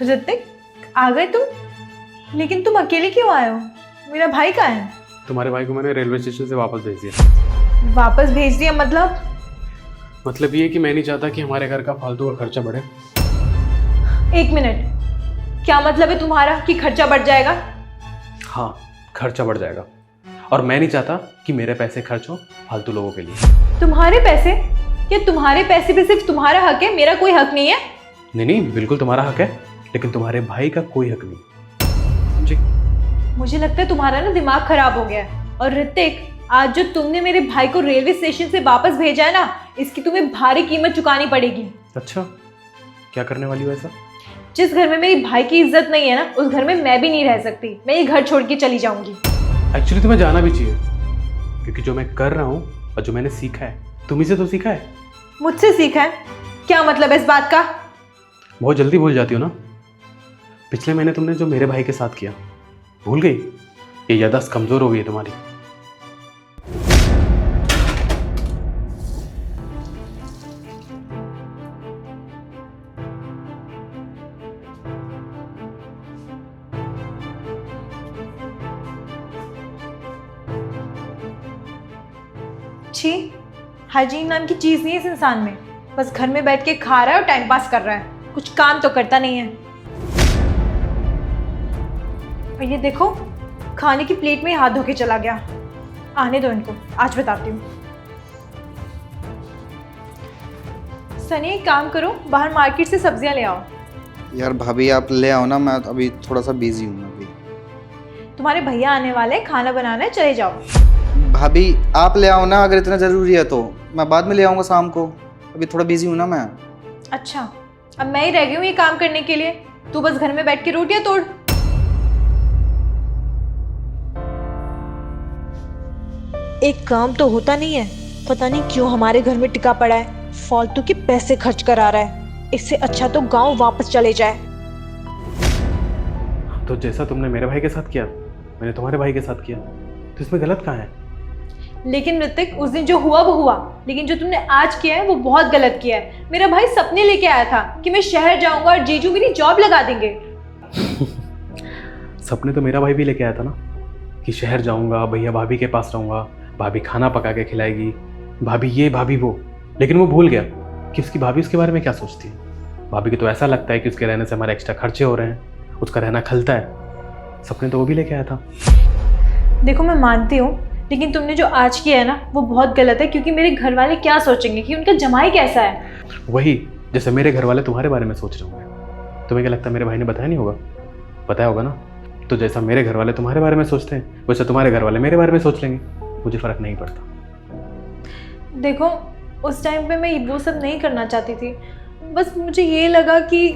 ऋतिक, आ गए तुम? लेकिन तुम अकेले क्यों आए हो? मेरा भाई कहाँ है? तुम्हारे भाई को मैंने रेलवे स्टेशन से वापस भेज दिया। वापस भेज दिया मतलब? मतलब ये कि मैं नहीं चाहता कि हमारे घर का फालतू का खर्चा बढ़े। एक मिनट, क्या मतलब है तुम्हारा कि खर्चा बढ़ जाएगा? हाँ, खर्चा बढ़ जाएगा और मैं नहीं चाहता कि मेरे पैसे खर्च हो फालतू लोगों के लिए। तुम्हारे पैसे? क्या तुम्हारे पैसे पे सिर्फ तुम्हारा हक है, मेरा कोई हक नहीं है? नहीं नहीं, बिल्कुल तुम्हारा हक है, लेकिन तुम्हारे भाई का कोई हक नहीं। जी, मुझे लगता है तुम्हारा ना दिमाग खराब हो गया है। और ऋतिक, आज जो तुमने मेरे भाई को रेलवे स्टेशन से वापस भेजा है ना, इसकी तुम्हें भारी कीमत चुकानी पड़ेगी। अच्छा, क्या करने वाली हो ऐसा? जिस घर में मेरे भाई की इज्जत नहीं है ना, उस घर में मैं भी नहीं रह सकती। मैं ये घर छोड़ के चली जाऊंगी। एक्चुअली तुम्हें जाना भी चाहिए, क्योंकि जो मैं कर रहा हूँ और जो मैंने सीखा है, तुम्ही से तो सीखा है। मुझसे सीखा है? क्या मतलब है इस बात का? बहुत जल्दी भूल जाती हो ना। पिछले महीने तुमने जो मेरे भाई के साथ किया, भूल गई? ये याददाश्त कमजोर हो गई है तुम्हारी। छी, हाइजीन नाम की चीज नहीं है इस इंसान में। बस घर में बैठ के खा रहा है और टाइम पास कर रहा है, कुछ काम तो करता नहीं है। और ये देखो, खाने की प्लेट में ही हाथ धो के चला गया। आने दो इनको, आज बताती हूँ। सनी, एक काम करो, बाहर मार्केट से सब्जियां ले आओ। यार भाभी आप ले आओ ना, मैं अभी थोड़ा सा बिजी हूँ अभी। तुम्हारे भैया आने वाले हैं, खाना बनाना है, चले जाओ। भाभी आप ले आओ ना, अगर इतना ज़रूरी है तो मैं बाद में ले आऊँगा शाम को, अभी थोड़ा बिजी हूँ ना मैं। अच्छा, अब मैं ही रह गई हूँ ये काम करने के लिए। तू बस घर में बैठ के रोटियां तोड़। एक काम तो होता नहीं है, पता नहीं क्यों हमारे घर में टिका पड़ा है, फालतू के पैसे खर्च करा रहा है। इससे अच्छा तो गांव वापस चले जाए। तो जैसा तुमने मेरे भाई के साथ किया, मैंने तुम्हारे भाई के साथ किया, तो इसमें गलत कहाँ है? लेकिन ऋतिक, उस दिन जो हुआ वो हुआ, लेकिन जो तुमने आज किया है वो बहुत गलत किया है। मेरा भाई सपने लेके आया था कि मैं शहर जाऊंगा और जीजू मेरी जॉब लगा देंगे। सपने तो मेरा भाई भी लेके आया था ना, कि शहर जाऊंगा, भैया भाभी के पास रहूंगा, भाभी खाना पका के खिलाएगी, भाभी ये भाभी वो। लेकिन वो भूल गया कि उसकी भाभी उसके बारे में क्या सोचती है। भाभी को तो ऐसा लगता है कि उसके रहने से हमारे एक्स्ट्रा खर्चे हो रहे हैं, उसका रहना खलता है। सपने तो वो भी लेके आया था। देखो, मैं मानती हूँ, लेकिन तुमने जो आज किया है ना वो बहुत गलत है, क्योंकि मेरे घर वाले क्या सोचेंगे कि उनका जमाई कैसा है। वही जैसे मेरे घर वाले तुम्हारे बारे में सोच रहे होंगे। तुम्हें क्या लगता है मेरे भाई ने बताया नहीं होगा? बताया होगा ना। तो जैसा मेरे घर वाले तुम्हारे बारे में सोचते हैं, वैसे तुम्हारे घर वाले मेरे बारे में सोच लेंगे। मुझे फर्क नहीं पड़ता। देखो, उस टाइम पे मैं वो सब नहीं करना चाहती थी। बस मुझे ये लगा कि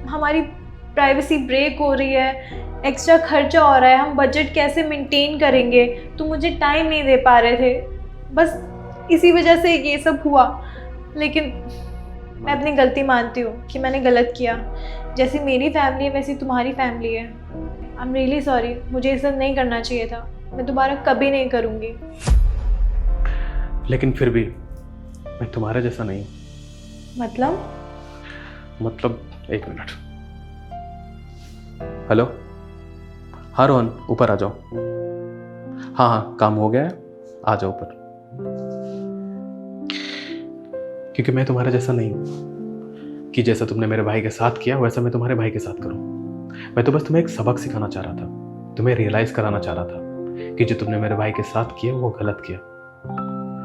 हमारी प्राइवेसी ब्रेक हो रही है, एक्स्ट्रा खर्चा हो रहा है, हम बजट कैसे मेंटेन करेंगे, तो मुझे टाइम नहीं दे पा रहे थे। बस इसी वजह से ये सब हुआ। लेकिन मैं अपनी गलती मानती हूँ कि मैंने गलत किया। जैसी मेरी फैमिली है वैसी तुम्हारी फैमिली है। आई एम रियली सॉरी, मुझे ये सब नहीं करना चाहिए था। मैं दोबारा कभी नहीं करूँगी। लेकिन फिर भी मैं तुम्हारे जैसा नहीं। मतलब एक मिनट। हेलो, हाँ रोहन, ऊपर आ जाओ। हाँ हाँ, काम हो गया है, आ जाओ ऊपर। क्योंकि मैं तुम्हारा जैसा नहीं हूं कि जैसा तुमने मेरे भाई के साथ किया वैसा मैं तुम्हारे भाई के साथ करूं। मैं तो बस तुम्हें एक सबक सिखाना चाह रहा था, तुम्हें रियलाइज कराना चाह रहा था कि जो तुमने मेरे भाई के साथ किया वो गलत किया।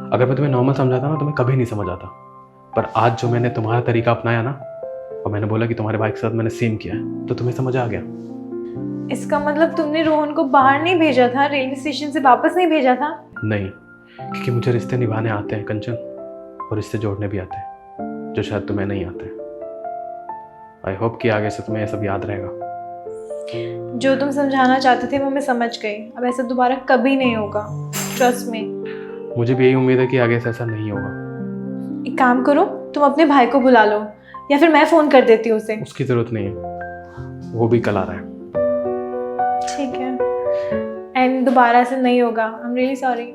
अगर मैं तुम्हें नॉर्मल समझाता ना, तुम्हें कभी नहीं समझ आता। पर आज जो मैंने तुम्हारा तरीका अपनाया ना, और मैंने बोला कि तुम्हारे भाई के साथ मैंने सेम किया है, तो तुम्हें समझ आ गया। इसका मतलब तुमने रोहन को बाहर नहीं भेजा था, रेलवे स्टेशन से वापस नहीं भेजा था? नहीं, क्योंकि मुझे रिश्ते निभाने आते हैं कंचन, और रिश्ते जोड़ने भी आते हैं, जो शायद तुम्हें नहीं आते। आई होप कि आगे से तुम्हें ये सब याद रहेगा। जो तुम समझाना चाहते थे वो मैं समझ गई। अब ऐसा दोबारा कभी नहीं होगा, ट्रस्ट मी। मुझे भी यही उम्मीद है कि आगे से ऐसा नहीं होगा। एक काम करो, तुम अपने भाई को बुला लो, या फिर मैं फोन कर देती हूँ उसे। उसकी जरूरत नहीं है, वो भी कल आ रहा है। ठीक है, एंड दोबारा से नहीं होगा। I am really sorry.